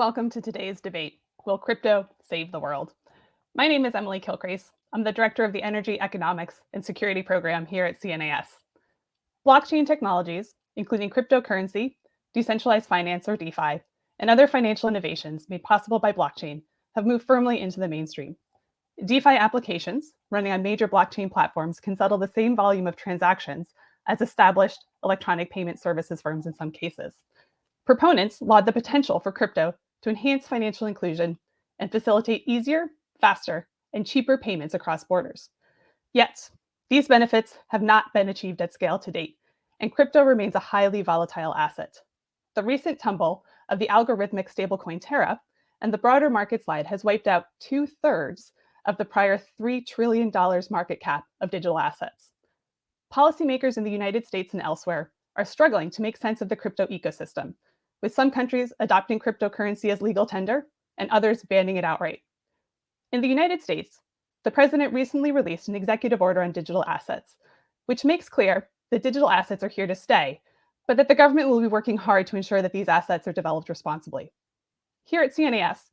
welcome to today's debate. Will crypto save the world? My name is Emily Kilcrease. I'm the director of the Energy, Economics, and Security program here at CNAS. Blockchain technologies, including cryptocurrency, decentralized finance or DeFi, and other financial innovations made possible by blockchain have moved firmly into the mainstream. DeFi applications running on major blockchain platforms can settle the same volume of transactions as established electronic payment services firms in some cases. Proponents laud the potential for crypto to enhance financial inclusion and facilitate easier, faster, and cheaper payments across borders. Yet, these benefits have not been achieved at scale to date, and crypto remains a highly volatile asset. The recent tumble of the algorithmic stablecoin Terra and the broader market slide has wiped out 2/3 of the prior $3 trillion market cap of digital assets. Policymakers in the United States and elsewhere are struggling to make sense of the crypto ecosystem, with some countries adopting cryptocurrency as legal tender and others banning it outright. In the United States, the president recently released an executive order on digital assets, which makes clear that digital assets are here to stay, but that the government will be working hard to ensure that these assets are developed responsibly. Here at CNAS,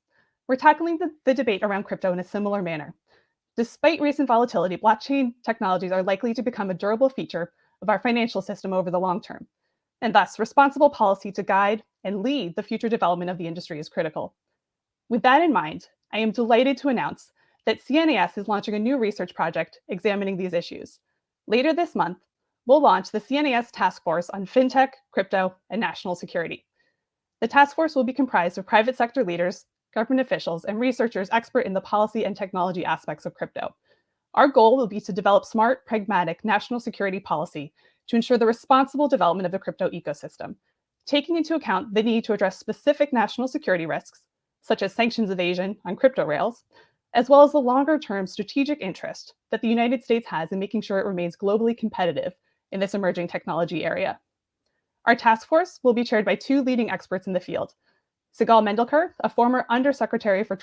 we're tackling the debate around crypto in a similar manner. Despite recent volatility, blockchain technologies are likely to become a durable feature of our financial system over the long term, and thus responsible policy to guide and lead the future development of the industry is critical. With that in mind, I am delighted to announce that CNAS is launching a new research project examining these issues. Later this month, we'll launch the CNAS Task Force on FinTech, Crypto, and National Security. The task force will be comprised of private sector leaders, government officials, and researchers expert in the policy and technology aspects of crypto. Our goal will be to develop smart, pragmatic national security policy to ensure the responsible development of the crypto ecosystem, taking into account the need to address specific national security risks, such as sanctions evasion on crypto rails, as well as the longer-term strategic interest that the United States has in making sure it remains globally competitive in this emerging technology area. Our task force will be chaired by two leading experts in the field: Sigal Mandelker, a former Undersecretary for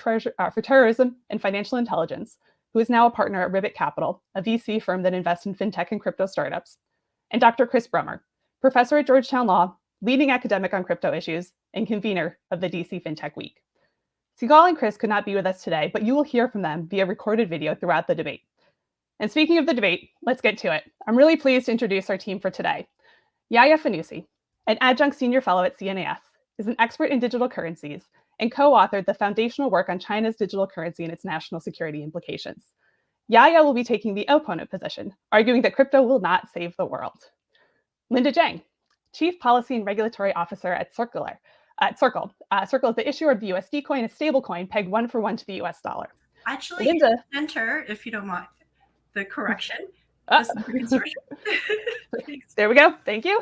Terrorism and Financial Intelligence, who is now a partner at Ribbit Capital, a VC firm that invests in fintech and crypto startups, and Dr. Chris Brummer, professor at Georgetown Law, leading academic on crypto issues, and convener of the DC FinTech Week. Sigal and Chris could not be with us today, but you will hear from them via recorded video throughout the debate. And speaking of the debate, let's get to it. I'm really pleased to introduce our team for today. Yaya Fanusie, an adjunct senior fellow at CNAS, is an expert in digital currencies and co-authored the foundational work on China's digital currency and its national security implications. Yaya will be taking the opponent position, arguing that crypto will not save the world. Linda Jeng, Chief Policy and Regulatory Officer at Circle. Circle is the issuer of the USD coin, a stable coin pegged 1-for-1 to the US dollar. Actually, Linda, enter, if you don't mind, the correction. There we go. Thank you.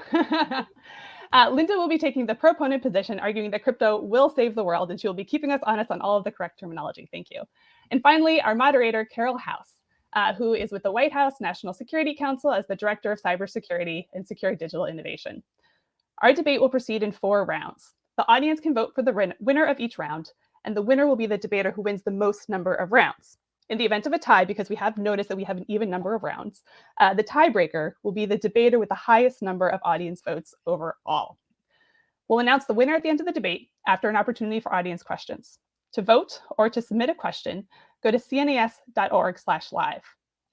Linda will be taking the proponent position, arguing that crypto will save the world, and she will be keeping us honest on all of the correct terminology. Thank you. And finally, our moderator, Carole House, who is with the White House National Security Council as the Director of Cybersecurity and Secure Digital Innovation. Our debate will proceed in 4 rounds. The audience can vote for the winner of each round, and the winner will be the debater who wins the most number of rounds. In the event of a tie, because we have noticed that we have an even number of rounds, the tiebreaker will be the debater with the highest number of audience votes overall. We'll announce the winner at the end of the debate after an opportunity for audience questions. To vote or to submit a question, go to cnas.org/live.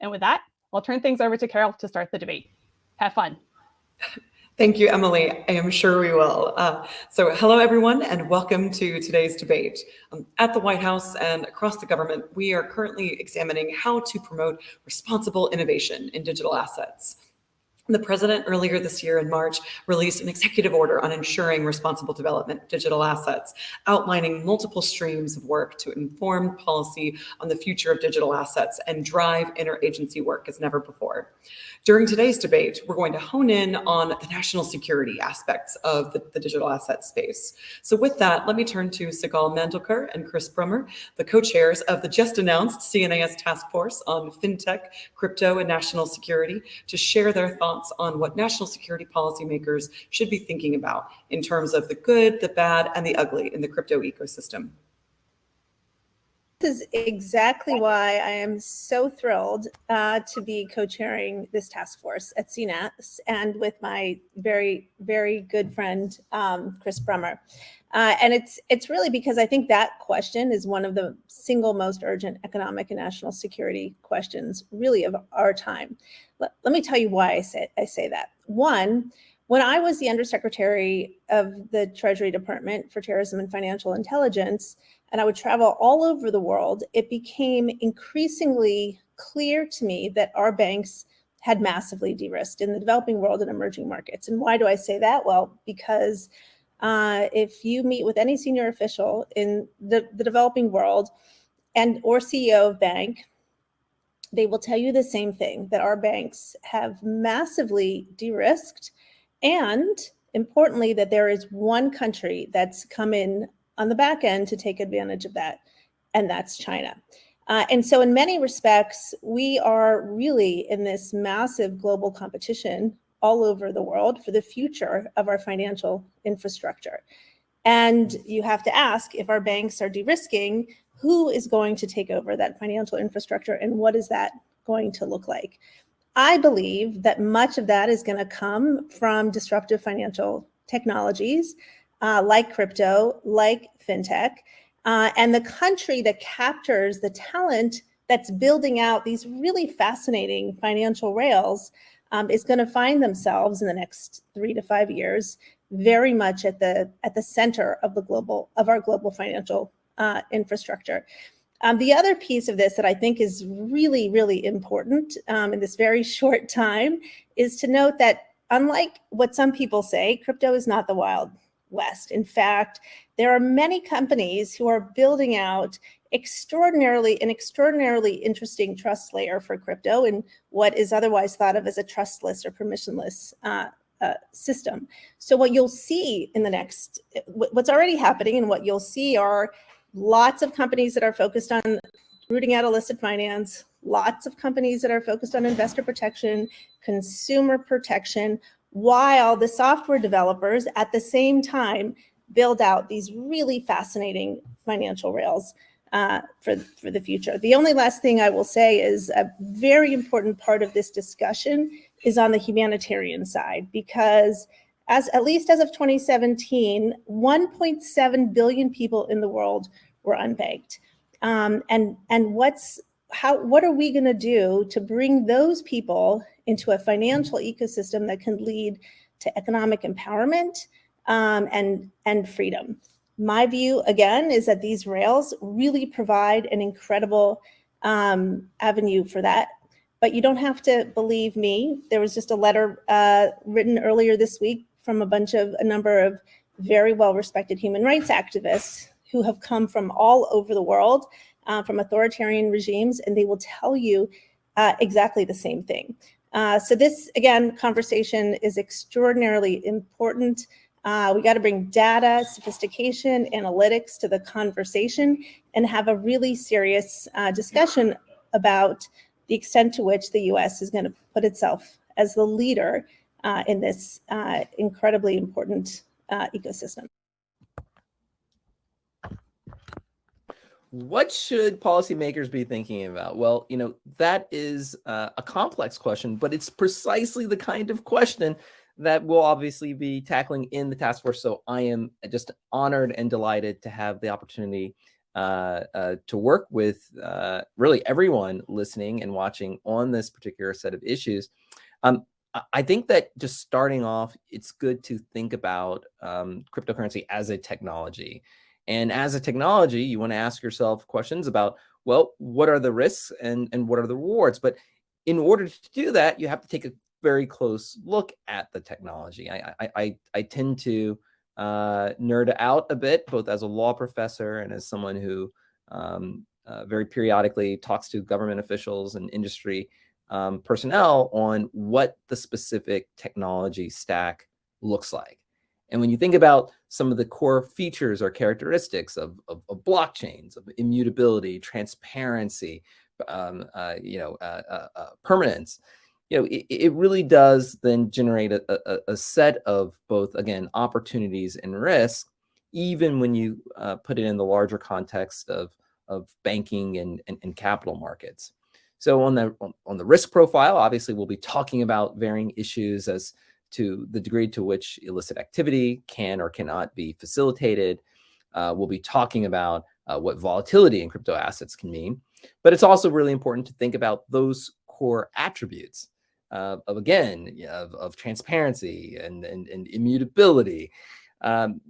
And with that, I'll turn things over to Carole to start the debate. Have fun. Thank you, Emily. I am sure we will. So hello, everyone, and welcome to today's debate. At the White House and across the government, we are currently examining how to promote responsible innovation in digital assets. The president earlier this year in March released an executive order on ensuring responsible development of digital assets, outlining multiple streams of work to inform policy on the future of digital assets and drive interagency work as never before. During today's debate, we're going to hone in on the national security aspects of the digital asset space. So with that, let me turn to Sigal Mandelker and Chris Brummer, the co-chairs of the just announced CNAS Task Force on FinTech, Crypto, and National Security, to share their thoughts on what national security policymakers should be thinking about in terms of the good, the bad, and the ugly in the crypto ecosystem. is exactly why I am so thrilled to be co-chairing this task force at CNAS and with my very, very good friend, Chris Brummer. And it's really because I think that question is one of the single most urgent economic and national security questions really of our time. Let me tell you why I say that. One, when I was the Undersecretary of the Treasury Department for Terrorism and Financial Intelligence, and I would travel all over the world, it became increasingly clear to me that our banks had massively de-risked in the developing world and emerging markets. And why do I say that? Well, because if you meet with any senior official in the developing world or CEO of bank, they will tell you the same thing, that our banks have massively de-risked, and importantly, that there is one country that's come in on the back end to take advantage of that, and that's China. And so in many respects, we are really in this massive global competition all over the world for the future of our financial infrastructure. And you have to ask, if our banks are de-risking, who is going to take over that financial infrastructure, and what is that going to look like? I believe that much of that is going to come from disruptive financial technologies like crypto, like fintech, and the country that captures the talent that's building out these really fascinating financial rails is going to find themselves in the next 3 to 5 years very much at the center of our global financial infrastructure. The other piece of this that I think is really, really important in this very short time is to note that, unlike what some people say, crypto is not the Wild West. In fact, there are many companies who are building out an extraordinarily interesting trust layer for crypto in what is otherwise thought of as a trustless or permissionless system. So what you'll see in what's already happening and what you'll see are lots of companies that are focused on rooting out illicit finance, lots of companies that are focused on investor protection, consumer protection, while the software developers at the same time build out these really fascinating financial rails for the future. The only last thing I will say is a very important part of this discussion is on the humanitarian side, because at least as of 2017, 1.7 billion people in the world were unbanked. And what are we going to do to bring those people into a financial ecosystem that can lead to economic empowerment and freedom? My view, again, is that these rails really provide an incredible avenue for that. But you don't have to believe me. There was just a letter written earlier this week from a number of very well-respected human rights activists who have come from all over the world, from authoritarian regimes, and they will tell you exactly the same thing. So this, again, conversation is extraordinarily important. We got to bring data, sophistication, analytics to the conversation and have a really serious discussion about the extent to which the U.S. is going to put itself as the leader in this incredibly important ecosystem. What should policymakers be thinking about? Well, that is a complex question, but it's precisely the kind of question that we'll obviously be tackling in the task force. So I am just honored and delighted to have the opportunity to work with really everyone listening and watching on this particular set of issues. I think that just starting off, it's good to think about cryptocurrency as a technology. And as a technology, you want to ask yourself questions about, well, what are the risks and what are the rewards? But in order to do that, you have to take a very close look at the technology. I tend to nerd out a bit, both as a law professor and as someone who very periodically talks to government officials and industry personnel on what the specific technology stack looks like. And when you think about some of the core features or characteristics of blockchains, of immutability, transparency, permanence, it really does then generate a set of both, again, opportunities and risks, even when you put it in the larger context of banking and capital markets. So on the risk profile, obviously, we'll be talking about varying issues as to the degree to which illicit activity can or cannot be facilitated. We'll be talking about what volatility in crypto assets can mean. But it's also really important to think about those core attributes of transparency and immutability and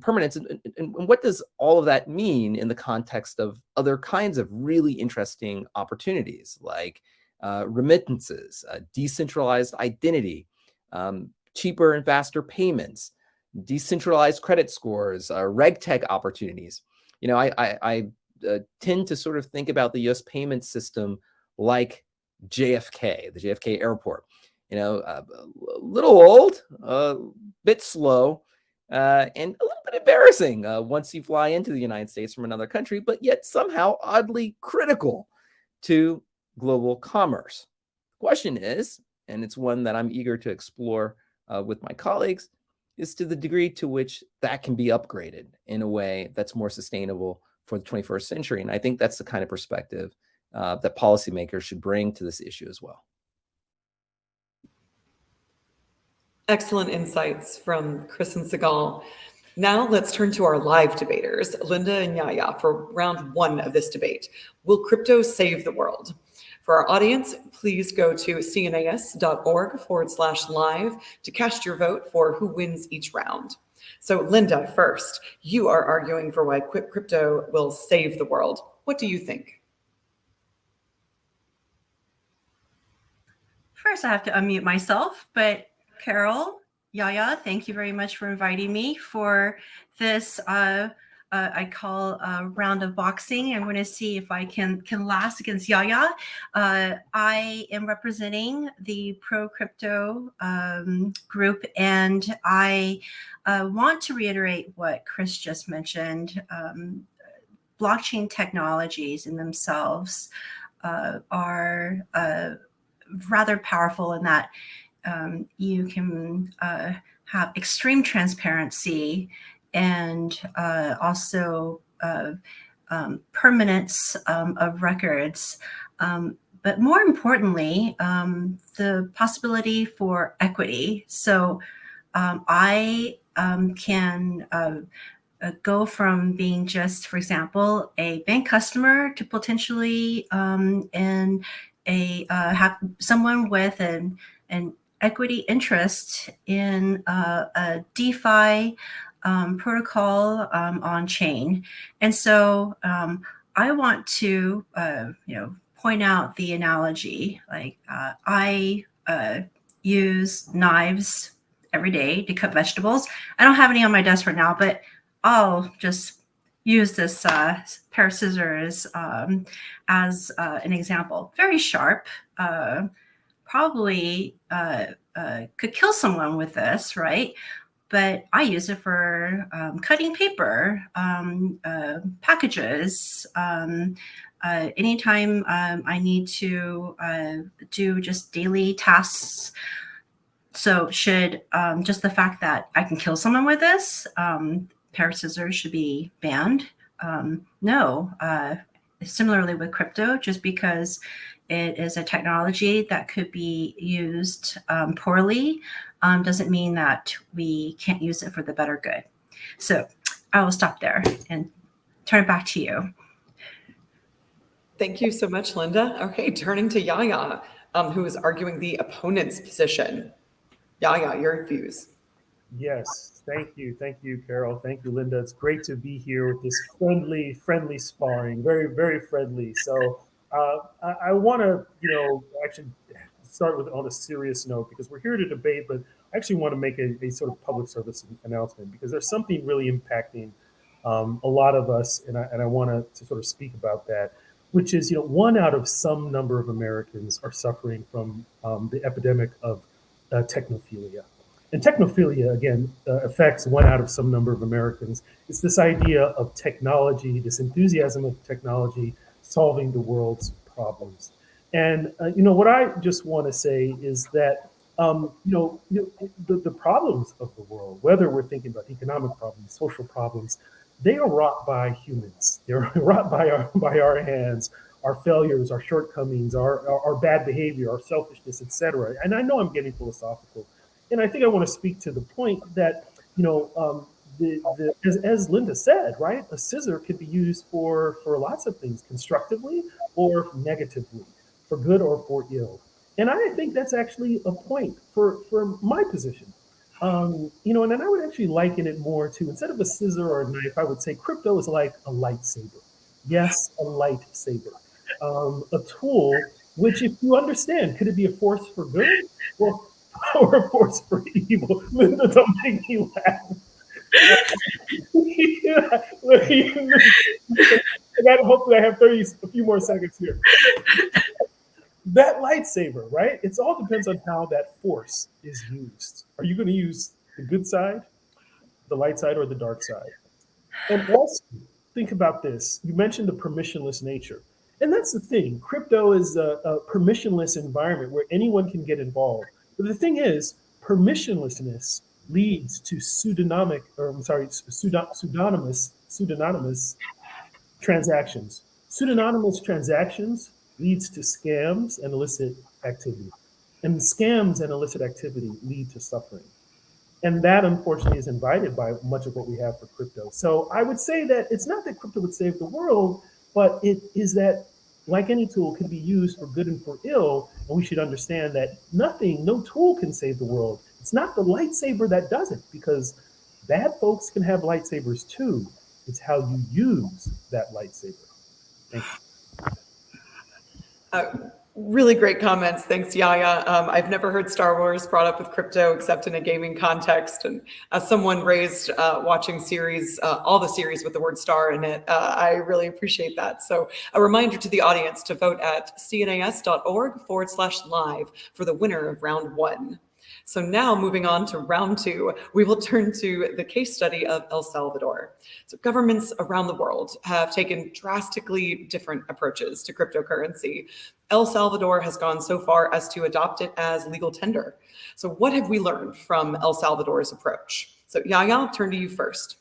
permanence. And what does all of that mean in the context of other kinds of really interesting opportunities like remittances, decentralized identity, cheaper and faster payments, decentralized credit scores, regtech opportunities. I tend to sort of think about the U.S. payment system like JFK, the JFK airport. A little old, a bit slow, and a little bit embarrassing once you fly into the United States from another country, but yet somehow oddly critical to global commerce. The question is, and it's one that I'm eager to explore with my colleagues, is to the degree to which that can be upgraded in a way that's more sustainable for the 21st century. And I think that's the kind of perspective that policymakers should bring to this issue as well. Excellent insights from Chris and Sigal. Now let's turn to our live debaters, Linda and Yaya, for round one of this debate. Will crypto save the world? For our audience, please go to cnas.org/live to cast your vote for who wins each round. So Linda, first, you are arguing for why crypto will save the world. What do you think? First, I have to unmute myself, but Carole, Yaya, thank you very much for inviting me for this I call a round of boxing. I'm going to see if I can last against Yaya. I am representing the pro-crypto group, and I want to reiterate what Chris just mentioned. Blockchain technologies in themselves are rather powerful in that you can have extreme transparency and also permanence of records. But more importantly, the possibility for equity. So I can go from being just, for example, a bank customer to potentially have someone with an equity interest in a DeFi protocol on chain. And so I want to point out the analogy. Like I use knives every day to cut vegetables. I don't have any on my desk right now, but I'll just use this pair of scissors as an example. Very sharp, probably could kill someone with this, right? But I use it for cutting paper, packages, anytime I need to do just daily tasks. So should just the fact that I can kill someone with this, pair of scissors should be banned? No. Similarly with crypto, just because it is a technology that could be used poorly doesn't mean that we can't use it for the better good. So I will stop there and turn it back to you. Thank you so much, Linda. Okay, turning to Yaya, who is arguing the opponent's position. Yaya, your views. Yes, thank you, Carole. Thank you, Linda. It's great to be here with this friendly sparring, very, very friendly. So I want to, actually start with on a serious note because we're here to debate, but I actually want to make a sort of public service announcement because there's something really impacting a lot of us, and I want to sort of speak about that, which is, 1 out of some number of Americans are suffering from the epidemic of technophilia. And technophilia, again, affects 1 out of some number of Americans. It's this idea of technology, this enthusiasm of technology solving the world's problems. And, what I just want to say is that, the problems of the world, whether we're thinking about economic problems, social problems, they are wrought by humans. They're wrought by our hands, our failures, our shortcomings, our bad behavior, our selfishness, etc. And I know I'm getting philosophical, and I think I want to speak to the point that, as Linda said, right, a scissor could be used for lots of things, constructively or negatively, for good or for ill. And I think that's actually a point for my position. And then I would actually liken it more to, instead of a scissor or a knife, I would say crypto is like a lightsaber. Yes, a lightsaber. A tool which, if you understand, could it be a force for good or a force for evil? Linda, don't make me laugh. Hopefully I have a few more seconds here. That lightsaber, right? It all depends on how that force is used. Are you going to use the good side, the light side, or the dark side? And also, think about this. You mentioned the permissionless nature. And that's the thing. Crypto is a permissionless environment where anyone can get involved. But the thing is, permissionlessness leads to pseudonymous transactions. Pseudonymous transactions leads to scams and illicit activity. And scams and illicit activity lead to suffering. And that, unfortunately, is invited by much of what we have for crypto. So I would say that it's not that crypto would save the world, but it is that, like any tool, can be used for good and for ill. And we should understand that no tool can save the world. It's not the lightsaber that does it, because bad folks can have lightsabers too. It's how you use that lightsaber. Thank you. Really great comments. Thanks, Yaya. I've never heard Star Wars brought up with crypto except in a gaming context. And as someone raised watching all the series with the word star in it, I really appreciate that. So a reminder to the audience to vote at cnas.org/live for the winner of round 1. So now, moving on to round 2, we will turn to the case study of El Salvador. So governments around the world have taken drastically different approaches to cryptocurrency. El Salvador has gone so far as to adopt it as legal tender. So what have we learned from El Salvador's approach? So Yaya, I'll turn to you first.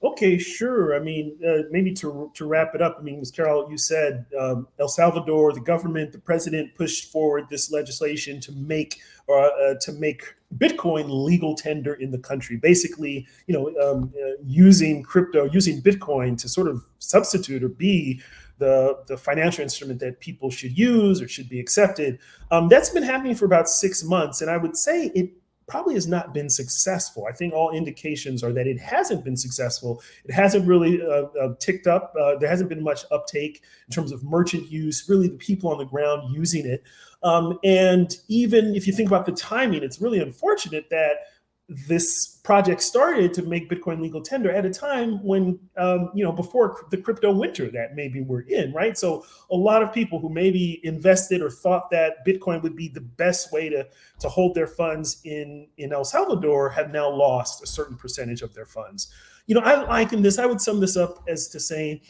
Okay, sure. I mean, maybe to wrap it up, I mean, Ms. Carole, you said El Salvador, the government, the president pushed forward this legislation to make Bitcoin legal tender in the country. Basically, using Bitcoin to sort of substitute or be the financial instrument that people should use or should be accepted. That's been happening for about 6 months, and I would say it probably has not been successful. I think all indications are that it hasn't been successful. It hasn't really ticked up. There hasn't been much uptake in terms of merchant use, really the people on the ground using it. And even if you think about the timing, it's really unfortunate that this project started to make Bitcoin legal tender at a time when, before the crypto winter that maybe we're in, right? So a lot of people who maybe invested or thought that Bitcoin would be the best way to hold their funds in El Salvador have now lost a certain percentage of their funds. I would sum this up as to say,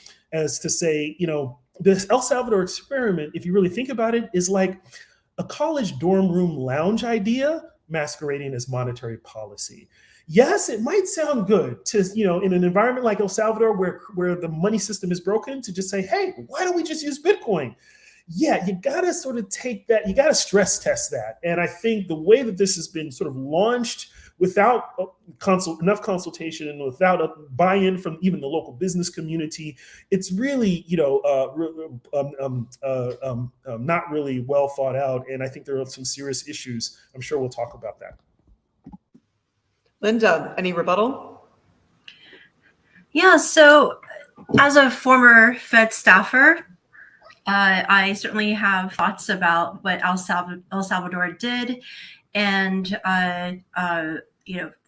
this El Salvador experiment, if you really think about it, is like a college dorm room lounge idea masquerading as monetary policy. Yes, it might sound good to, in an environment like El Salvador where the money system is broken, to just say, hey, why don't we just use Bitcoin? Yeah, you got to sort of take that, you got to stress test that. And I think the way that this has been sort of launched without enough consultation and without a buy-in from even the local business community, it's really, not really well thought out. And I think there are some serious issues. I'm sure we'll talk about that. Linda, any rebuttal? Yeah, so as a former Fed staffer, I certainly have thoughts about what El Salvador did, and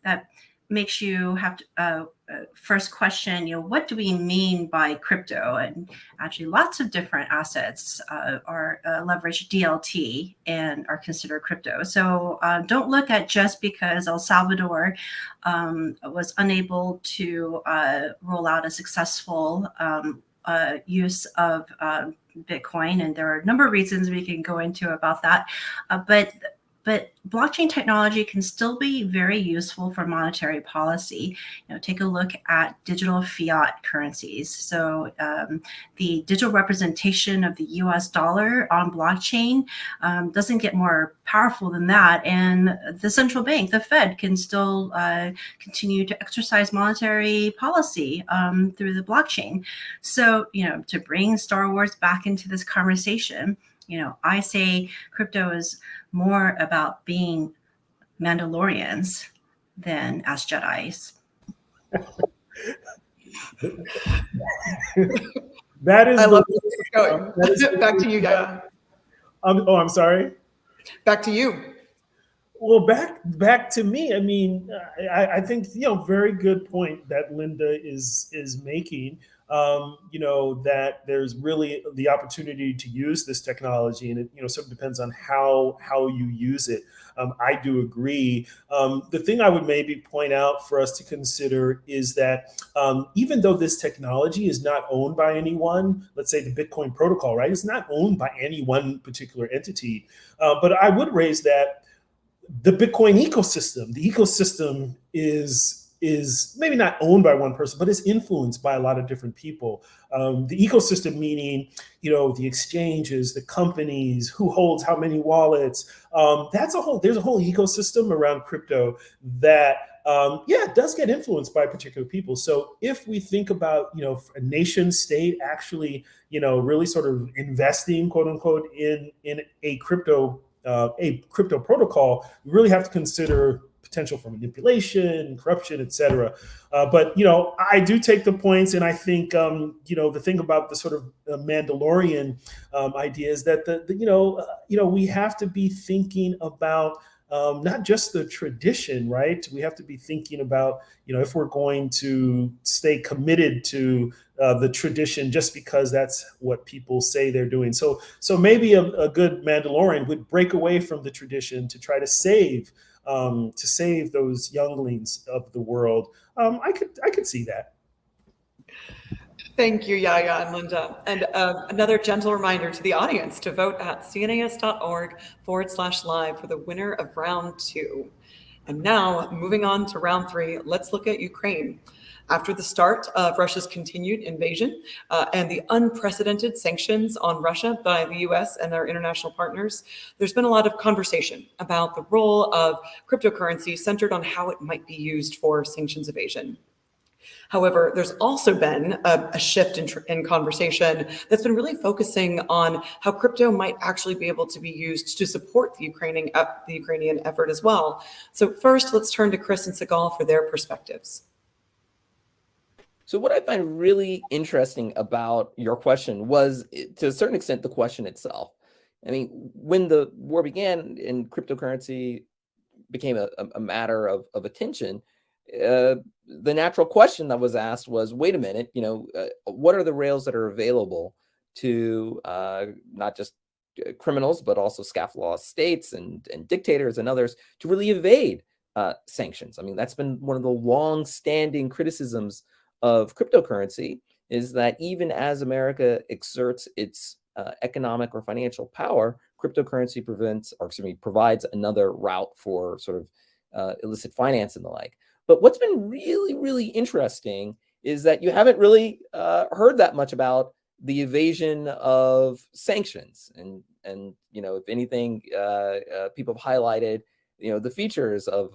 that makes you have to first question, what do we mean by crypto? And actually, lots of different assets are leveraged DLT and are considered crypto. So don't look at just because El Salvador was unable to roll out a successful use of Bitcoin, and there are a number of reasons we can go into about that. But But blockchain technology can still be very useful for monetary policy. Take a look at digital fiat currencies. So the digital representation of the US dollar on blockchain doesn't get more powerful than that. And the central bank, the Fed, can still continue to exercise monetary policy through the blockchain. So, to bring Star Wars back into this conversation, I say crypto is more about being Mandalorians than as Jedis. That is I love where this is going. Back to you, Yaya. I'm sorry. Back to you. Well, back to me. I mean, I think very good point that Linda is making. That there's really the opportunity to use this technology, and it sort of depends on how you use it. I do agree. The thing I would maybe point out for us to consider is that even though this technology is not owned by anyone, let's say the Bitcoin protocol, right? It's not owned by any one particular entity. But I would raise that the Bitcoin ecosystem, the ecosystem is maybe not owned by one person, but is influenced by a lot of different people. The ecosystem meaning, the exchanges, the companies, who holds how many wallets. There's a whole ecosystem around crypto that, it does get influenced by particular people. So if we think about, a nation state actually, really sort of investing, quote unquote, in a crypto protocol, we really have to consider potential for manipulation, corruption, et cetera. But I do take the points, and I think the thing about the sort of Mandalorian idea is that we have to be thinking about not just the tradition, right? We have to be thinking about if we're going to stay committed to the tradition just because that's what people say they're doing. So maybe a good Mandalorian would break away from the tradition to try to save those younglings of the world. I could see that. Thank you, Yaya and Linda. And another gentle reminder to the audience to vote at cnas.org/live for the winner of round 2. And now, moving on to round 3, let's look at Ukraine. After the start of Russia's continued invasion and the unprecedented sanctions on Russia by the US and their international partners, there's been a lot of conversation about the role of cryptocurrency centered on how it might be used for sanctions evasion. However, there's also been a shift in conversation that's been really focusing on how crypto might actually be able to be used to support the Ukrainian effort as well. So first, let's turn to Chris and Sigal for their perspectives. So what I find really interesting about your question was, to a certain extent, the question itself. I mean, when the war began and cryptocurrency became a matter of attention, the natural question that was asked was, wait a minute, what are the rails that are available to not just criminals, but also scofflaw states and dictators and others to really evade sanctions? I mean, that's been one of the long-standing criticisms of cryptocurrency, is that even as America exerts its economic or financial power, cryptocurrency provides another route for sort of illicit finance and the like. But what's been really, really interesting is that you haven't really heard that much about the evasion of sanctions. And if anything, people have highlighted the features of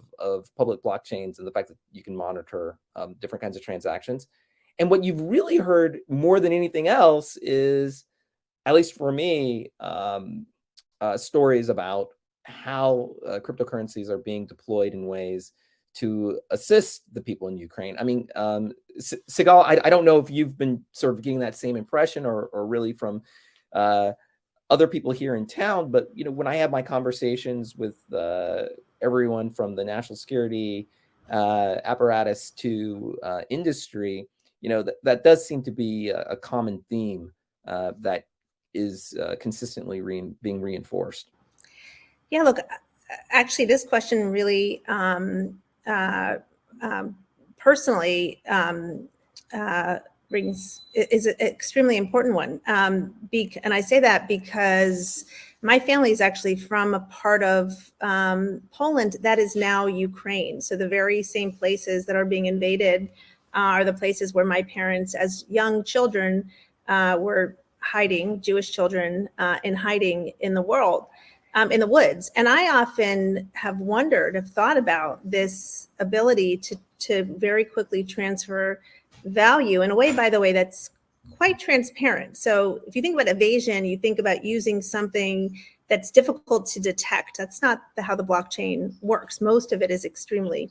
public blockchains and the fact that you can monitor different kinds of transactions. And what you've really heard more than anything else is, at least for me, stories about how cryptocurrencies are being deployed in ways to assist the people in Ukraine. I mean, Sigal, I don't know if you've been sort of getting that same impression or really from other people here in town, but when I have my conversations with everyone from the national security apparatus to industry, that does seem to be a common theme that is consistently being reinforced. Yeah, look, actually, this question really personally is an extremely important one. And I say that because My family is actually from a part of Poland that is now Ukraine. So the very same places that are being invaded are the places where my parents, as young children, were hiding, Jewish children in hiding in the world, in the woods. And I often have wondered, have thought about this ability to very quickly transfer value in a way, by the way, that's quite transparent. So if you think about evasion, you think about using something that's difficult to detect. That's not how the blockchain works. Most of it is extremely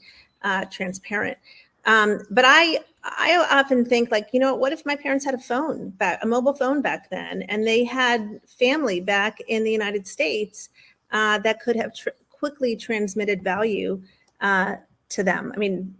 transparent. But I often think, like, you know, what if my parents had a mobile phone back then, and they had family back in the United States that could have quickly transmitted value to them? I mean,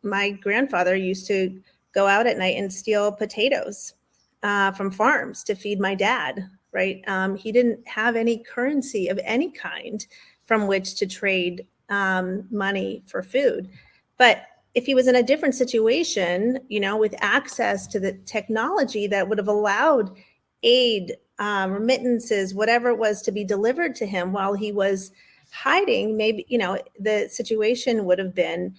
my grandfather used to go out at night and steal potatoes from farms to feed my dad, right? He didn't have any currency of any kind from which to trade money for food. But if he was in a different situation, you know, with access to the technology that would have allowed aid, remittances, whatever it was, to be delivered to him while he was hiding, maybe, you know, the situation would have been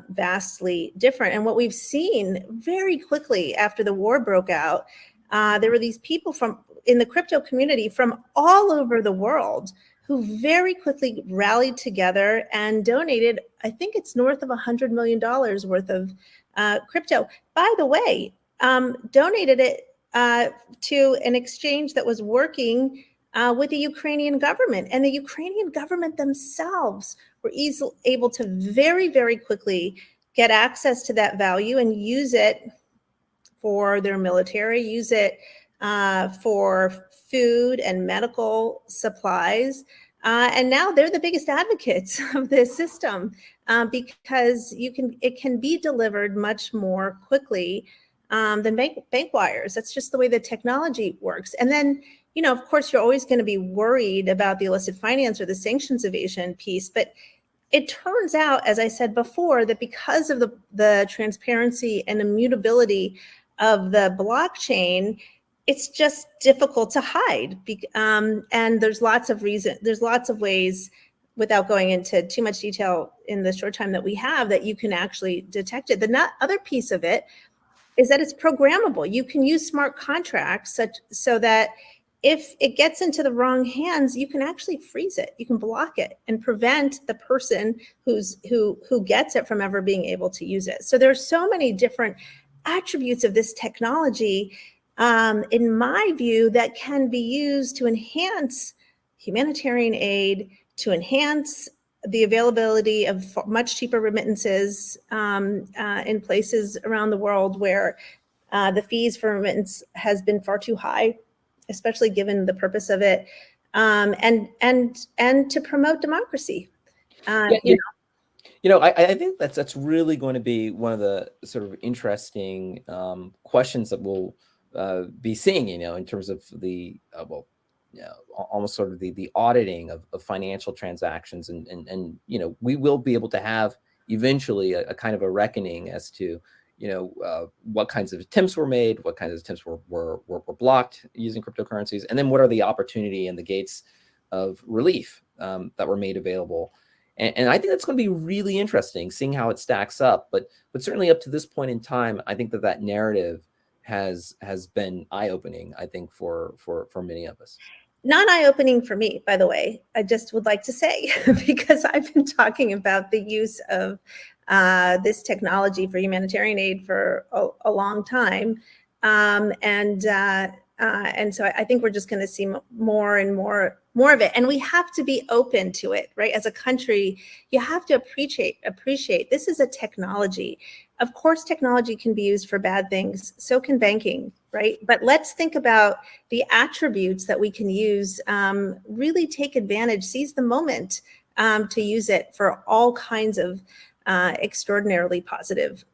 vastly different. And what we've seen very quickly after the war broke out, there were these people in the crypto community from all over the world who very quickly rallied together and donated, I think it's north of $100 million worth of crypto. By the way, donated it to an exchange that was working with the Ukrainian government. And the Ukrainian government themselves were able to very, very quickly get access to that value and use it for their military, use it for food and medical supplies. And now they're the biggest advocates of this system because it can be delivered much more quickly than bank wires. That's just the way the technology works. And then, you know, of course, you're always going to be worried about the illicit finance or the sanctions evasion piece. But it turns out, as I said before, that because of the transparency and immutability of the blockchain, it's just difficult to hide. And there's lots of reasons. There's lots of ways, without going into too much detail in the short time that we have, that you can actually detect it. The other piece of it is that it's programmable. You can use smart contracts so that if it gets into the wrong hands, you can actually freeze it. You can block it and prevent the person who gets it from ever being able to use it. So there's so many different attributes of this technology, in my view, that can be used to enhance humanitarian aid, to enhance the availability of much cheaper remittances in places around the world where the fees for remittance has been far too high, especially given the purpose of it, and to promote democracy. I think that's really going to be one of the sort of interesting questions that we'll be seeing, in terms of the almost sort of the auditing of financial transactions, and we will be able to have eventually a kind of a reckoning as to what kinds of attempts were made, what kinds of attempts were blocked using cryptocurrencies, and then what are the opportunity and the gates of relief that were made available. And I think that's going to be really interesting, seeing how it stacks up. But certainly up to this point in time, I think that narrative has been eye-opening, I think, for many of us. Not eye-opening for me, by the way. I just would like to say, because I've been talking about the use of this technology for humanitarian aid for a long time, and so I think we're just going to see more and more of it, and we have to be open to it, right? As a country, you have to appreciate this is a technology. Of course, technology can be used for bad things. So can banking, right? But let's think about the attributes that we can use. Really take advantage, seize the moment to use it for all kinds of extraordinarily positive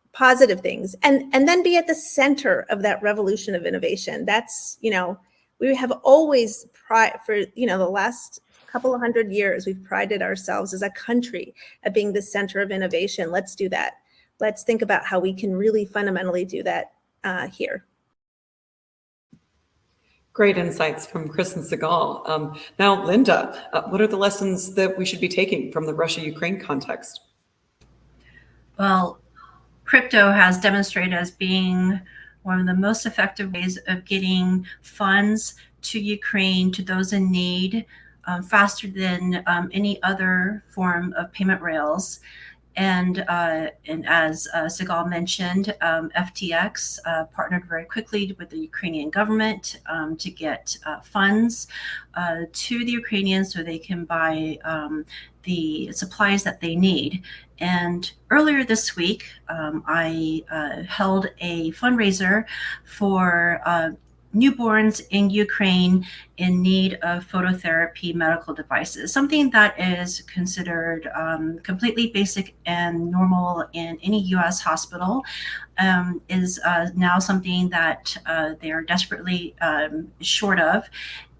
things, and then be at the center of that revolution of innovation. That's, we have always for the last couple of 100 years, we've prided ourselves as a country at being the center of innovation. Let's do that. Let's think about how we can really fundamentally do that here. Great insights from Chris and Sigal. Now, Linda, what are the lessons that we should be taking from the Russia-Ukraine context? Well, crypto has demonstrated as being one of the most effective ways of getting funds to Ukraine, to those in need, faster than any other form of payment rails. And as Sigal mentioned, FTX partnered very quickly with the Ukrainian government to get funds to the Ukrainians so they can buy the supplies that they need. And earlier this week, I held a fundraiser for newborns in Ukraine in need of phototherapy medical devices, something that is considered completely basic and normal in any US hospital, is now something that they are desperately short of.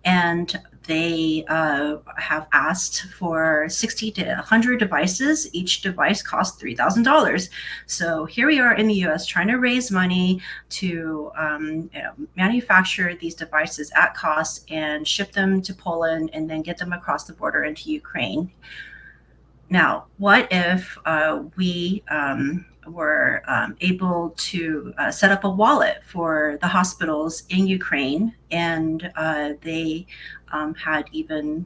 And they have asked for 60 to 100 devices. Each device costs $3,000. So here we are in the US trying to raise money to manufacture these devices at cost and ship them to Poland and then get them across the border into Ukraine. Now, what if we were able to set up a wallet for the hospitals in Ukraine, and they had even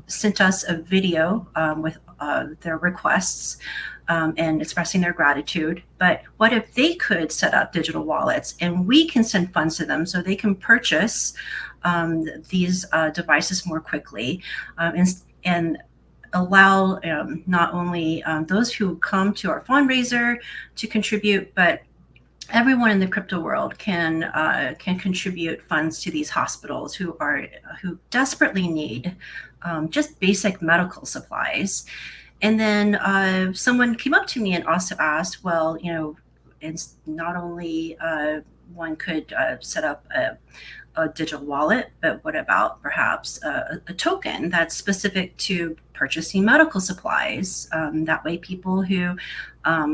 sent us a video with their requests and expressing their gratitude. But what if they could set up digital wallets and we can send funds to them so they can purchase these devices more quickly, and allow not only those who come to our fundraiser to contribute, but everyone in the crypto world can contribute funds to these hospitals who desperately need just basic medical supplies. And then someone came up to me and also asked, well, it's not only one could set up a digital wallet, but what about perhaps a token that's specific to purchasing medical supplies? That way people who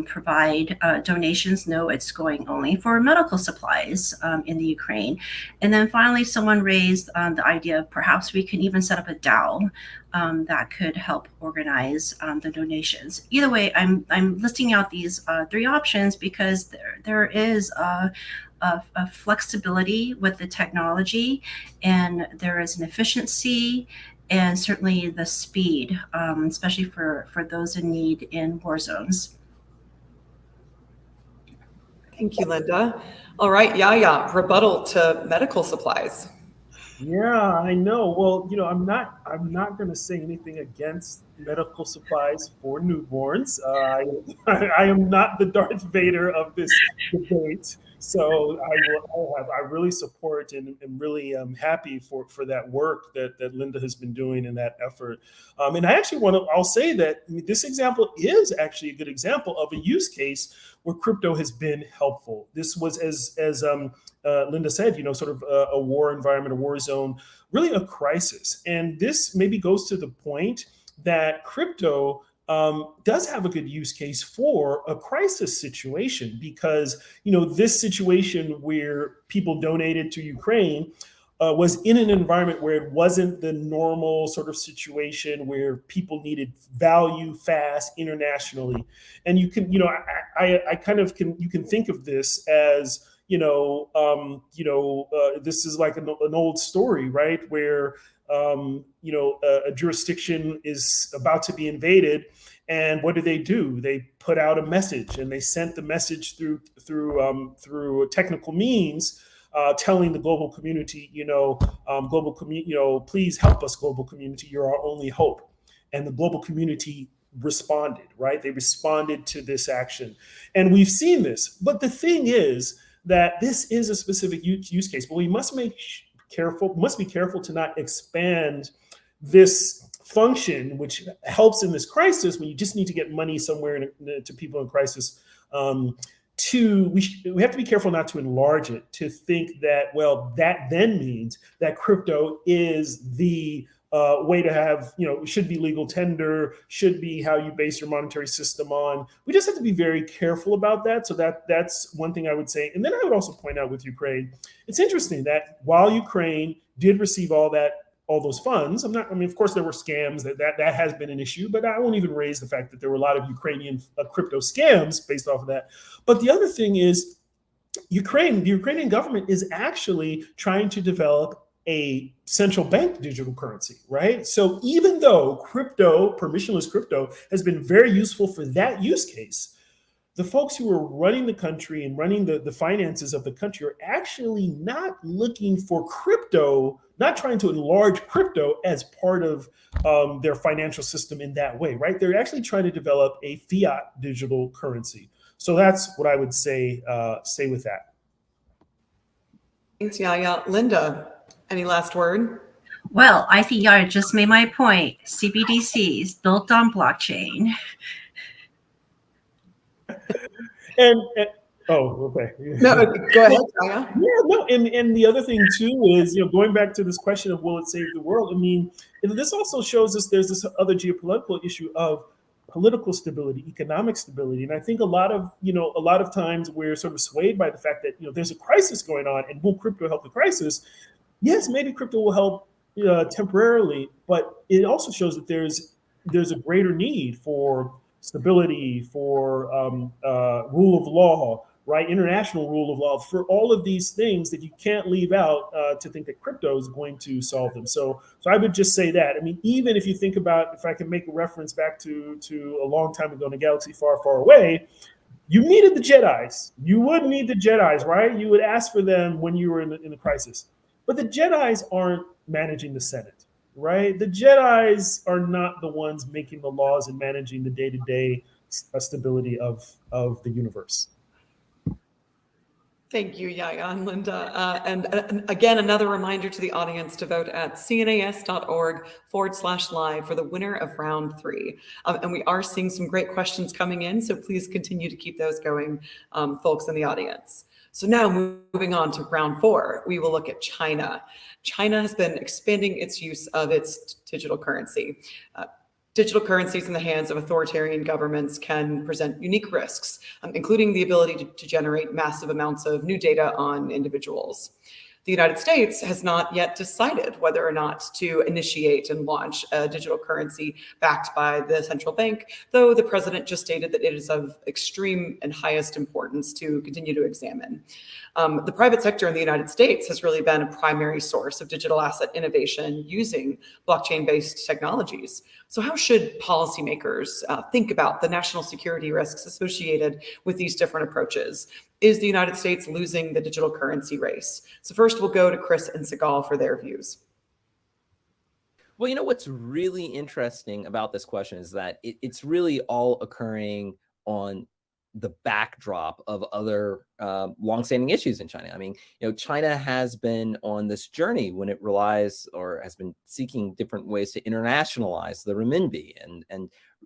provide donations know it's going only for medical supplies in the Ukraine. And then finally, someone raised the idea of perhaps we can even set up a DAO that could help organize the donations. Either way, I'm listing out these three options because there is a flexibility with the technology, and there is an efficiency and certainly the speed, especially for those in need in war zones. Thank you, Linda. All right, Yaya, rebuttal to medical supplies. Yeah, I know. Well, I'm not going to say anything against medical supplies for newborns. I am not the Darth Vader of this debate. So I really support and really happy for that work that Linda has been doing in that effort. And I actually I'll say that this example is actually a good example of a use case where crypto has been helpful. This was, as Linda said, sort of a war environment, a war zone, really a crisis. And this maybe goes to the point that crypto does have a good use case for a crisis situation, because this situation where people donated to Ukraine was in an environment where it wasn't the normal sort of situation where people needed value fast internationally. And you can, I kind of can, you can think of this as, this is like an old story, right? Where a jurisdiction is about to be invaded, and what do? They put out a message, and they sent the message through technical means, telling the global community, please help us, global community, you're our only hope. And the global community responded, right? They responded to this action, and we've seen this. But the thing is that this is a specific use case, but we must be careful to not expand this function, which helps in this crisis when you just need to get money somewhere to people in crisis. We have to be careful not to enlarge it, to think that, well, that then means that crypto is the way to have, should be legal tender, should be how you base your monetary system on. We just have to be very careful about that. So that's one thing I would say. And then I would also point out with Ukraine, it's interesting that while Ukraine did receive all those funds, of course there were scams, that has been an issue, but I won't even raise the fact that there were a lot of Ukrainian crypto scams based off of that. But the other thing is the Ukrainian government is actually trying to develop a central bank digital currency, right? So even though permissionless crypto has been very useful for that use case, the folks who are running the country and running the finances of the country are actually not looking for crypto, not trying to enlarge crypto as part of their financial system in that way, right? They're actually trying to develop a fiat digital currency. So that's what I would say with that. Thanks, Yaya. Linda, any last word? Well, I think Yaya just made my point. CBDCs built on blockchain. And oh, okay. No, go ahead, Yaya. Yeah, no, and the other thing too is, going back to this question of will it save the world? I mean, this also shows us there's this other geopolitical issue of political stability, economic stability, and I think a lot of times we're sort of swayed by the fact that there's a crisis going on, and will crypto help the crisis? Yes, maybe crypto will help temporarily, but it also shows that there's a greater need for stability, for rule of law, right? International rule of law, for all of these things that you can't leave out to think that crypto is going to solve them. So I would just say that. I mean, even if you think about, if I can make a reference back to a long time ago in a galaxy far, far away, you needed the Jedis. You would need the Jedis, right? You would ask for them when you were in the crisis. But the Jedis aren't managing the Senate, right? The Jedis are not the ones making the laws and managing the day-to-day stability of the universe. Thank you, Yaya and Linda. And again, another reminder to the audience to vote at cnas.org/live for the winner of round 3. And we are seeing some great questions coming in, so please continue to keep those going, folks in the audience. So now moving on to round 4, we will look at China. China has been expanding its use of its digital currency. Digital currencies in the hands of authoritarian governments can present unique risks, including the ability to generate massive amounts of new data on individuals. The United States has not yet decided whether or not to initiate and launch a digital currency backed by the central bank, though the president just stated that it is of extreme and highest importance to continue to examine. The private sector in the United States has really been a primary source of digital asset innovation using blockchain-based technologies. So how should policymakers think about the national security risks associated with these different approaches? Is the United States losing the digital currency race? So first we'll go to Chris and Sigal for their views. Well, what's really interesting about this question is that it's really all occurring on the backdrop of other longstanding issues in China. I mean, China has been on this journey when it relies or has been seeking different ways to internationalize the renminbi. And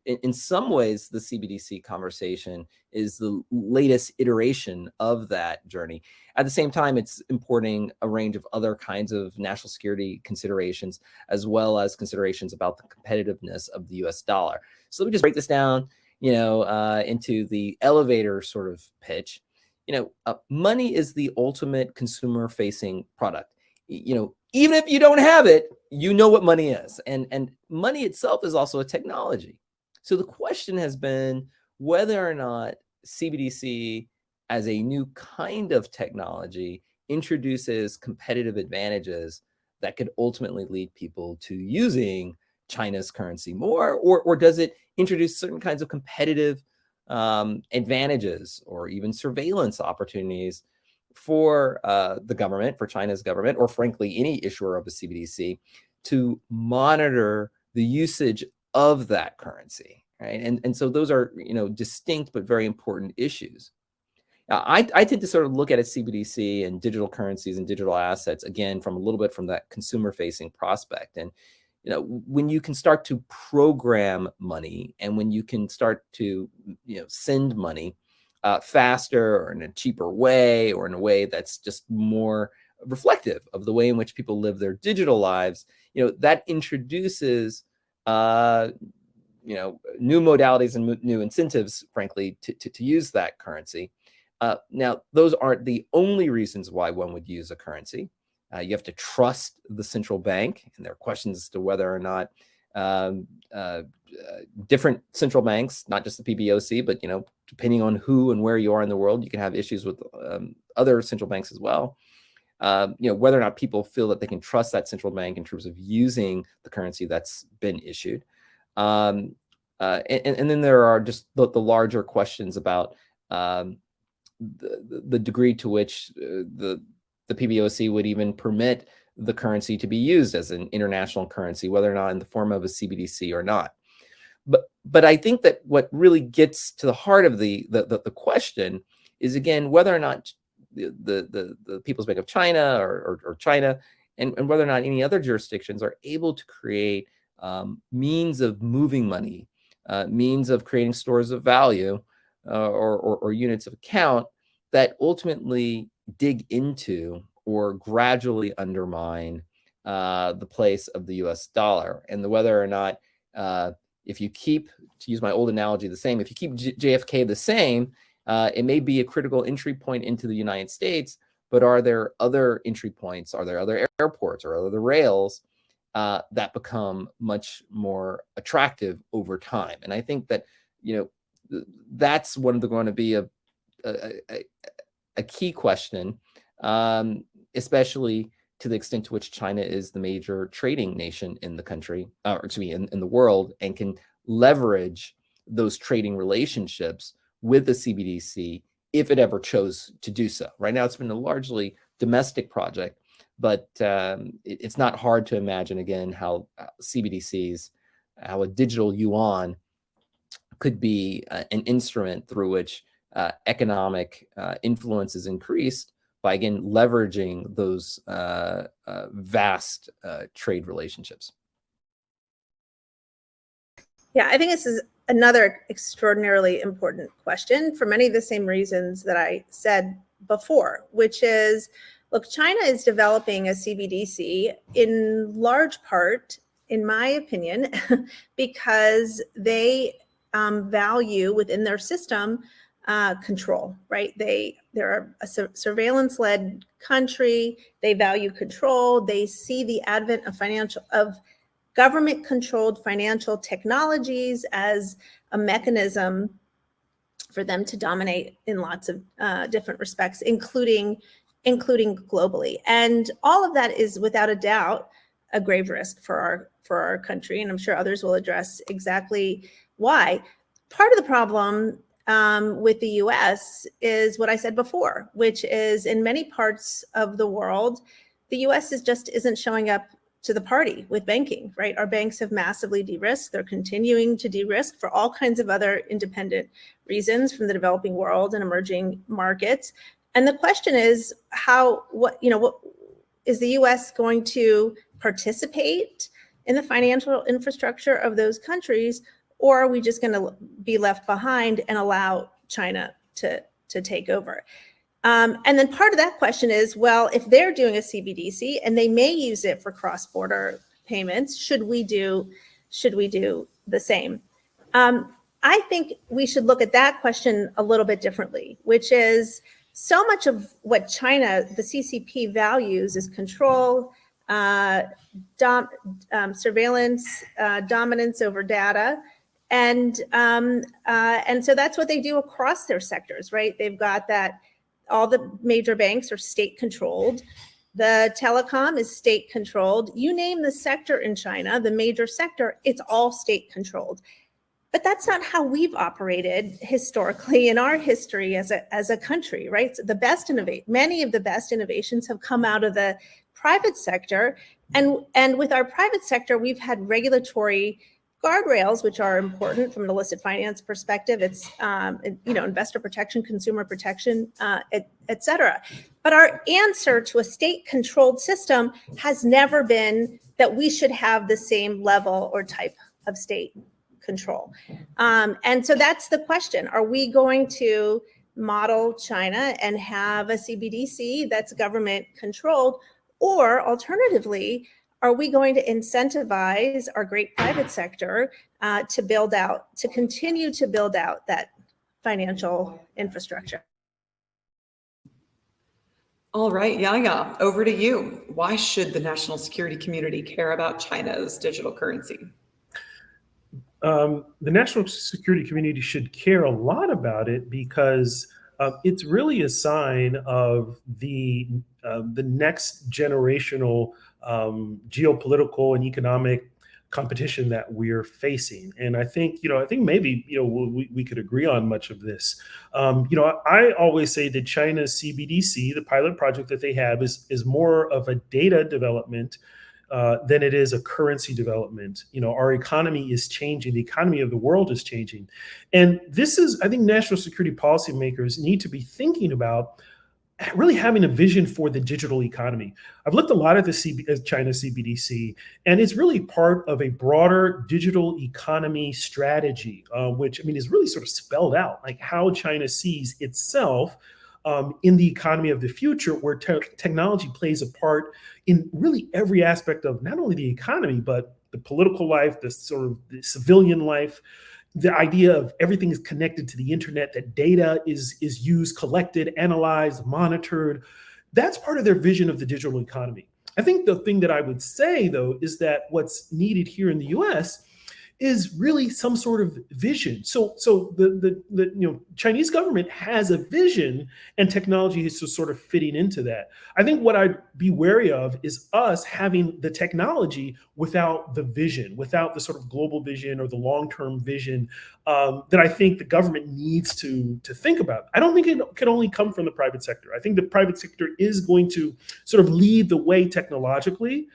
in some ways, the CBDC conversation is the latest iteration of that journey. At the same time, it's importing a range of other kinds of national security considerations, as well as considerations about the competitiveness of the US dollar. So let me just break this down into the elevator sort of pitch. Money is the ultimate consumer-facing product. Even if you don't have it, you know what money is. And money itself is also a technology. So the question has been whether or not CBDC as a new kind of technology introduces competitive advantages that could ultimately lead people to using China's currency more, or does it introduce certain kinds of competitive advantages or even surveillance opportunities for the government, for China's government, or frankly, any issuer of a CBDC to monitor the usage of that currency, right? And so those are, distinct but very important issues. Now, I tend to sort of look at a CBDC and digital currencies and digital assets, again, from a little bit from that consumer-facing prospect. And when you can start to program money and when you can start to, send money faster or in a cheaper way or in a way that's just more reflective of the way in which people live their digital lives, that introduces new modalities and new incentives, frankly, to use that currency. Now, those aren't the only reasons why one would use a currency. You have to trust the central bank, and there are questions as to whether or not different central banks, not just the PBOC, but depending on who and where you are in the world, you can have issues with other central banks as well. Whether or not people feel that they can trust that central bank in terms of using the currency that's been issued. And then there are just the larger questions about the degree to which the PBOC would even permit the currency to be used as an international currency, whether or not in the form of a CBDC or not. But I think that what really gets to the heart of the question is, again, whether or not the People's Bank of China or China and whether or not any other jurisdictions are able to create means of moving money, means of creating stores of value or units of account that ultimately dig into or gradually undermine the place of the US dollar, and whether or not if you keep, to use my old analogy, the same, if you keep JFK the same, it may be a critical entry point into the United States, but are there other entry points? Are there other airports or other rails that become much more attractive over time? And I think that, that's going to be a key question, especially to the extent to which China is the major trading nation in the country, in the world, and can leverage those trading relationships with the CBDC if it ever chose to do so. Right now, it's been a largely domestic project, but it's not hard to imagine, again, how CBDCs, how a digital yuan could be an instrument through which economic influence is increased by, again, leveraging those vast trade relationships. Yeah, I think this is another extraordinarily important question for many of the same reasons that I said before, which is, look, China is developing a CBDC in large part, in my opinion, because they value within their system control, right? They're a surveillance-led country. They value control. They see the advent of government-controlled financial technologies as a mechanism for them to dominate in lots of different respects, including globally. And all of that is, without a doubt, a grave risk for our country, and I'm sure others will address exactly why. Part of the problem with the US is what I said before, which is in many parts of the world, the US isn't showing up to the party with banking, right? Our banks have massively de-risked. They're continuing to de-risk for all kinds of other independent reasons from the developing world and emerging markets. And the question is, what is the US going to participate in the financial infrastructure of those countries, or are we just going to be left behind and allow China to take over? And then part of that question is, well, if they're doing a CBDC and they may use it for cross-border payments, should we do the same? I think we should look at that question a little bit differently, which is, so much of what China, the CCP, values is control, surveillance, dominance over data. And so that's what they do across their sectors, right? They've got that, all the major banks are state controlled. The telecom is state controlled. You name the sector in China, the major sector, it's all state controlled. But that's not how we've operated historically in our history as a country, right? So many of the best innovations have come out of the private sector. And with our private sector, we've had regulatory guardrails, which are important from an illicit finance perspective. It's investor protection, consumer protection, et cetera. But our answer to a state-controlled system has never been that we should have the same level or type of state control. And so that's the question. Are we going to model China and have a CBDC that's government controlled? Or alternatively, are we going to incentivize our great private sector to continue to build out that financial infrastructure? All right, Yaya, over to you. Why should the national security community care about China's digital currency? The national security community should care a lot about it because it's really a sign of the next generational geopolitical and economic competition that we're facing. And I think maybe we could agree on much of this. I always say that China's CBDC, the pilot project that they have, is more of a data development than it is a currency development. Our economy is changing. The economy of the world is changing. And this is, I think, national security policymakers need to be thinking about really having a vision for the digital economy. I've looked a lot at the China CBDC, and it's really part of a broader digital economy strategy, which is really sort of spelled out, like how China sees itself in the economy of the future, where technology plays a part in really every aspect of not only the economy, but the political life, the sort of the civilian life. The idea of everything is connected to the internet, that data is used, collected, analyzed, monitored. That's part of their vision of the digital economy. I think the thing that I would say, though, is that what's needed here in the US is really some sort of vision. So the Chinese government has a vision, and technology is just sort of fitting into that. I think what I'd be wary of is us having the technology without the vision, without the sort of global vision or the long-term vision that I think the government needs to think about. I don't think it can only come from the private sector. I think the private sector is going to sort of lead the way technologically,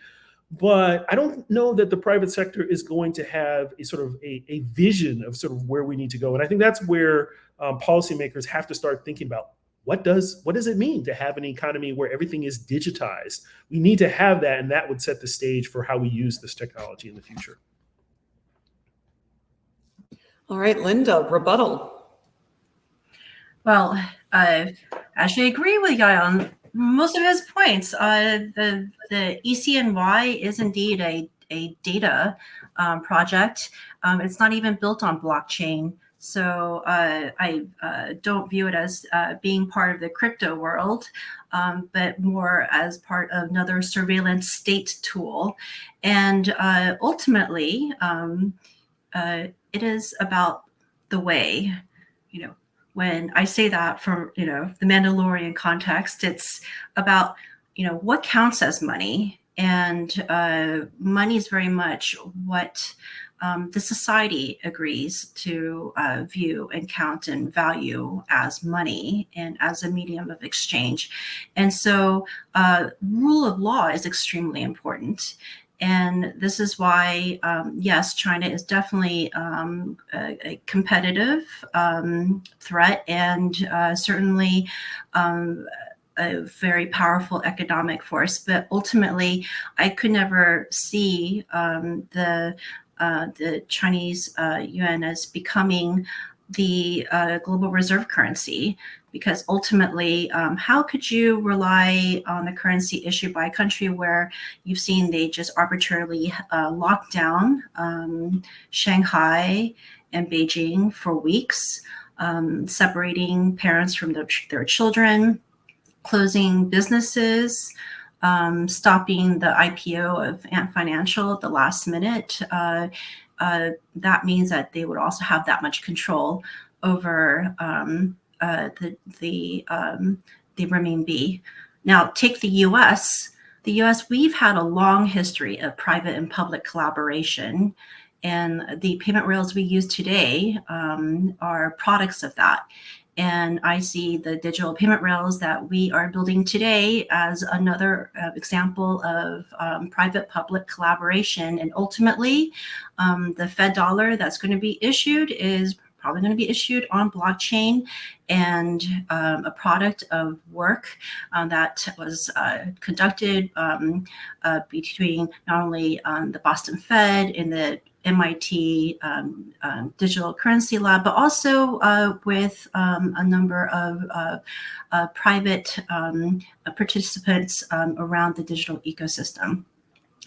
but I don't know that the private sector is going to have a sort of a vision of sort of where we need to go. And I think that's where policymakers have to start thinking about what does it mean to have an economy where everything is digitized? We need to have that, and that would set the stage for how we use this technology in the future. All right, Linda, rebuttal. Well, I actually agree with Yaya on most of his points. The ECNY is indeed a data project. It's not even built on blockchain. So I don't view it as being part of the crypto world, but more as part of another surveillance state tool. And ultimately, it is about the way, when I say that from, the Mandalorian context, it's about, what counts as money. And money is very much what the society agrees to view and count and value as money and as a medium of exchange. And so rule of law is extremely important. And this is why, yes, China is definitely a competitive threat, and certainly a very powerful economic force. But ultimately, I could never see the Chinese yuan as becoming the global reserve currency, because ultimately, how could you rely on the currency issued by a country where you've seen they just arbitrarily lock down Shanghai and Beijing for weeks, separating parents from their children, closing businesses, stopping the IPO of Ant Financial at the last minute? That means that they would also have that much control over the renminbi. Now, take the U.S. The U.S., we've had a long history of private and public collaboration, and the payment rails we use today are products of that. And I see the digital payment rails that we are building today as another example of private-public collaboration. And ultimately, the Fed dollar that's going to be issued is probably going to be issued on blockchain, and a product of work that was conducted between not only the Boston Fed and the MIT Digital Currency Lab, but also with a number of private participants around the digital ecosystem.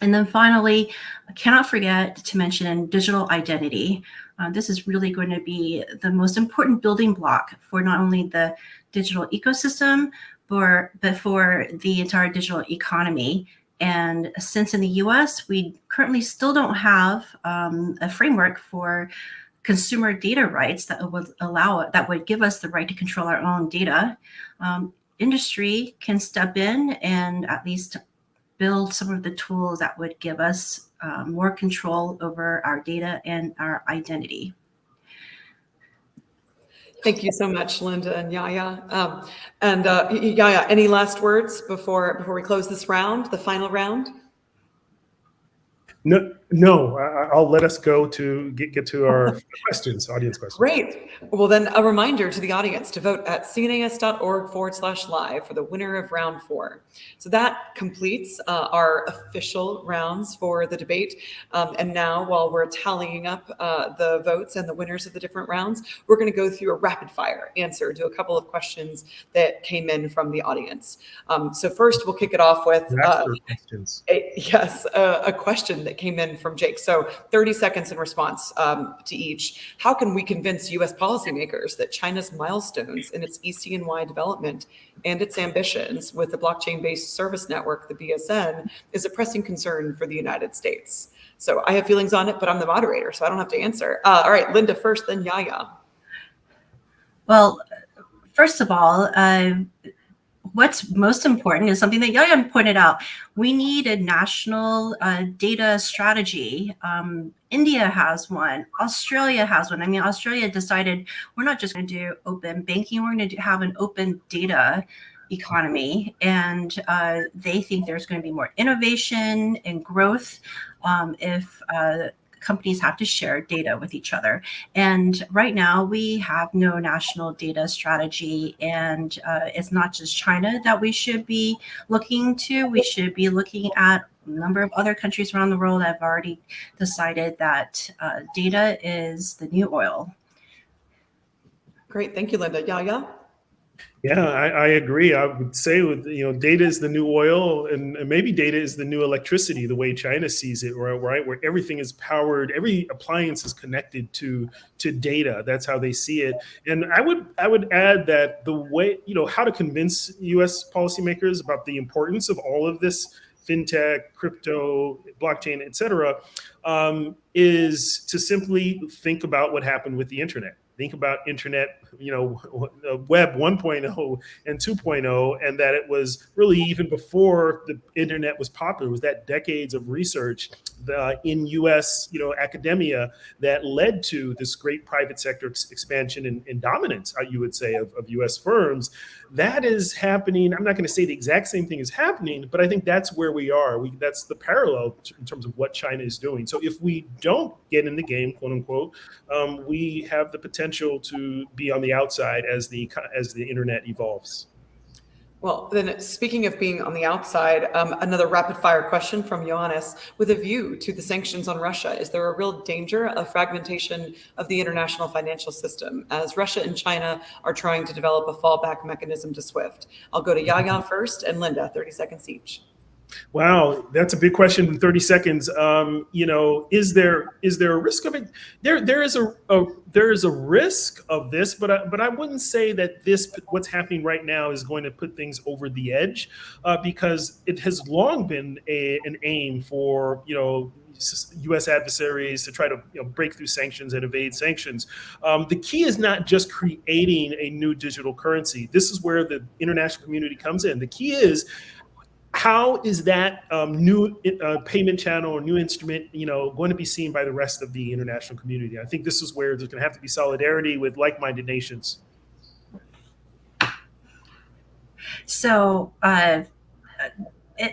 And then finally, I cannot forget to mention digital identity. This is really going to be the most important building block for not only the digital ecosystem, but for the entire digital economy. And since in the US, we currently still don't have a framework for consumer data rights that would give us the right to control our own data, industry can step in and at least build some of the tools that would give us more control over our data and our identity. Thank you so much, Linda and Yaya. Yaya, any last words before we close this round, the final round? No, I'll let us go to get to our questions, audience questions. Great. Well, then a reminder to the audience to vote at cnas.org/live for the winner of round 4. So that completes our official rounds for the debate. And now, while we're tallying up the votes and the winners of the different rounds, we're going to go through a rapid fire answer to a couple of questions that came in from the audience. So first, we'll kick it off with questions. a question that came in from Jake. So 30 seconds in response to each. How can we convince U.S. policymakers that China's milestones in its EC&Y development and its ambitions with the blockchain-based service network, the BSN, is a pressing concern for the United States? So I have feelings on it, but I'm the moderator, so I don't have to answer. All right, Linda first, then Yaya. Well, first of all, what's most important is something that Yaya pointed out. We need a national data strategy. India has one. Australia has one. I mean, Australia decided we're not just going to do open banking. We're going to have an open data economy. And they think there's going to be more innovation and growth if companies have to share data with each other. And right now we have no national data strategy, and it's not just China that we should be looking to. We should be looking at a number of other countries around the world that have already decided that data is the new oil. Great, thank you, Linda. Yaya? Yeah, I agree. I would say data is the new oil, and maybe data is the new electricity, the way China sees it, right? Where everything is powered, every appliance is connected to data. That's how they see it. And I would add that the way, how to convince U.S. policymakers about the importance of all of this fintech, crypto, blockchain, et cetera, is to simply think about what happened with the internet. Think about internet, web 1.0 and 2.0, and that it was really even before the internet was popular. It was that decades of research in U.S. academia that led to this great private sector expansion and dominance, you would say, of U.S. firms. That is happening. I'm not going to say the exact same thing is happening, but I think that's where we are. That's the parallel in terms of what China is doing. So if we don't get in the game, quote unquote, we have the potential to be on the outside as the internet evolves. Well, then speaking of being on the outside, another rapid fire question from Johannes. With a view to the sanctions on Russia, is there a real danger of fragmentation of the international financial system as Russia and China are trying to develop a fallback mechanism to SWIFT? I'll go to Yaya first and Linda, 30 seconds each. Wow, that's a big question in 30 seconds. Is there a risk of it? There is a risk of this, but I wouldn't say that what's happening right now is going to put things over the edge, because it has long been an aim for U.S. adversaries to try to break through sanctions and evade sanctions. The key is not just creating a new digital currency. This is where the international community comes in. The key is, how is that new payment channel or new instrument, going to be seen by the rest of the international community? I think this is where there's going to have to be solidarity with like-minded nations. So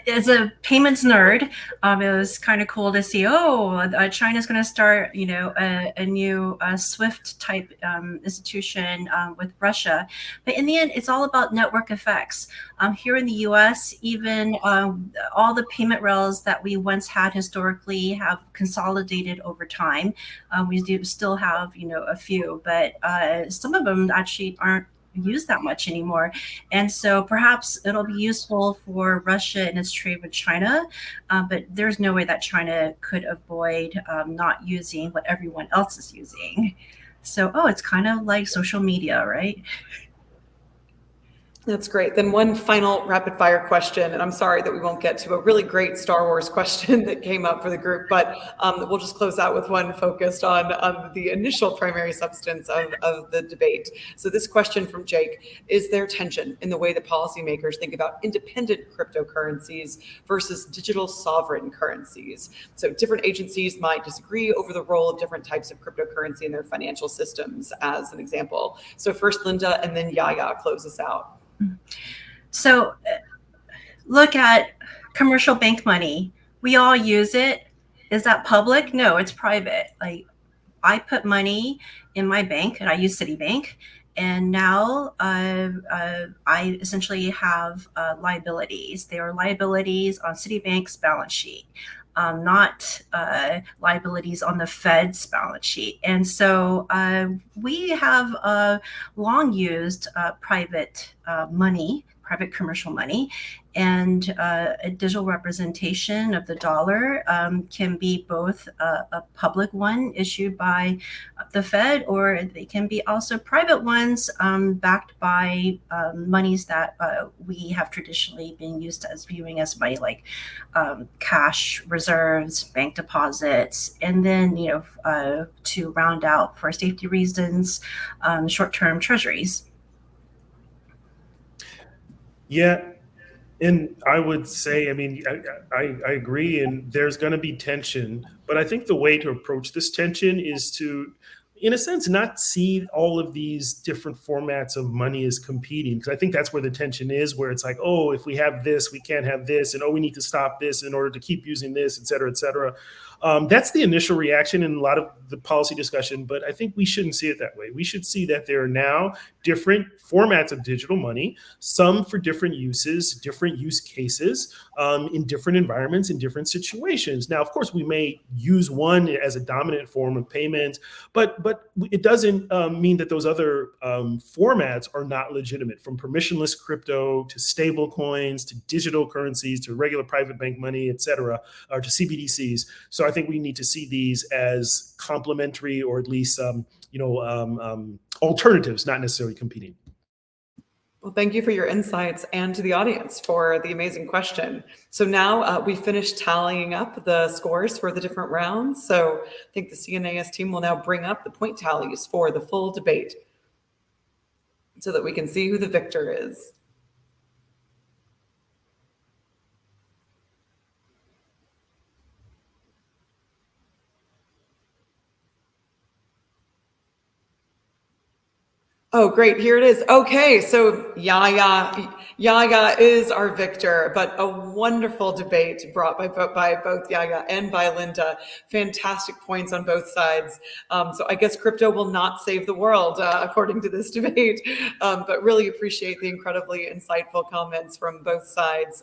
as a payments nerd, it was kind of cool to see, China's going to start, a new SWIFT type institution with Russia. But in the end, it's all about network effects. Here in the US, even all the payment rails that we once had historically have consolidated over time. We do still have, a few, but some of them actually aren't used that much anymore. And so perhaps it'll be useful for Russia in its trade with China, but there's no way that China could avoid not using what everyone else is using. So, it's kind of like social media, right? That's great. Then one final rapid fire question, and I'm sorry that we won't get to a really great Star Wars question that came up for the group, but we'll just close out with one focused on the initial primary substance of the debate. So this question from Jake: is there tension in the way that policymakers think about independent cryptocurrencies versus digital sovereign currencies? So different agencies might disagree over the role of different types of cryptocurrency in their financial systems, as an example. So first Linda, and then Yaya close us out. So look at commercial bank money. We all use it. Is that public? No, it's private. Like, I put money in my bank, and I use Citibank, and now I essentially have liabilities. They are liabilities on Citibank's balance sheet, not liabilities on the Fed's balance sheet. And so we have long used private money, private commercial money, and a digital representation of the dollar can be both a public one issued by the Fed, or they can be also private ones backed by monies that we have traditionally been used to as viewing as money, like cash reserves, bank deposits, and then, to round out for safety reasons, short-term treasuries. Yeah. And I would say, I agree, and there's going to be tension, but I think the way to approach this tension is to, in a sense, not see all of these different formats of money as competing, because I think that's where the tension is, where it's like, if we have this, we can't have this, and we need to stop this in order to keep using this, et cetera, et cetera. That's the initial reaction in a lot of the policy discussion, but I think we shouldn't see it that way. We should see that there are now different formats of digital money, some for different uses, different use cases, in different environments, in different situations. Now, of course, we may use one as a dominant form of payment, but it doesn't mean that those other formats are not legitimate, from permissionless crypto to stable coins to digital currencies to regular private bank money, et cetera, or to CBDCs. So I think we need to see these as complementary, or at least alternatives, not necessarily competing. Well, thank you for your insights, and to the audience for the amazing question. So now we finished tallying up the scores for the different rounds. So I think the CNAS team will now bring up the point tallies for the full debate so that we can see who the victor is. Oh, great. Here it is. Okay, so Yaya is our victor, but a wonderful debate brought by both Yaya and by Linda. Fantastic points on both sides. So I guess crypto will not save the world, according to this debate, but really appreciate the incredibly insightful comments from both sides.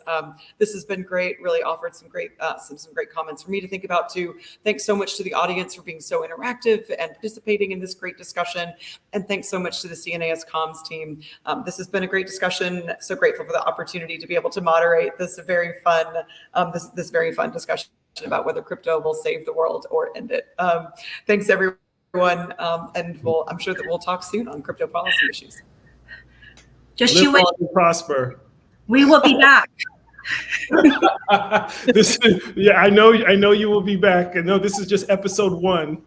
This has been great, really offered some great comments for me to think about too. Thanks so much to the audience for being so interactive and participating in this great discussion. And thanks so much to the CNAS comms team. This has been a great discussion. So grateful for the opportunity to be able to moderate this very fun, this very fun discussion about whether crypto will save the world or end it. Thanks everyone, and I'm sure that we'll talk soon on crypto policy issues. Just you wait. Prosper. We will be back. I know you will be back. I know this is just episode 1.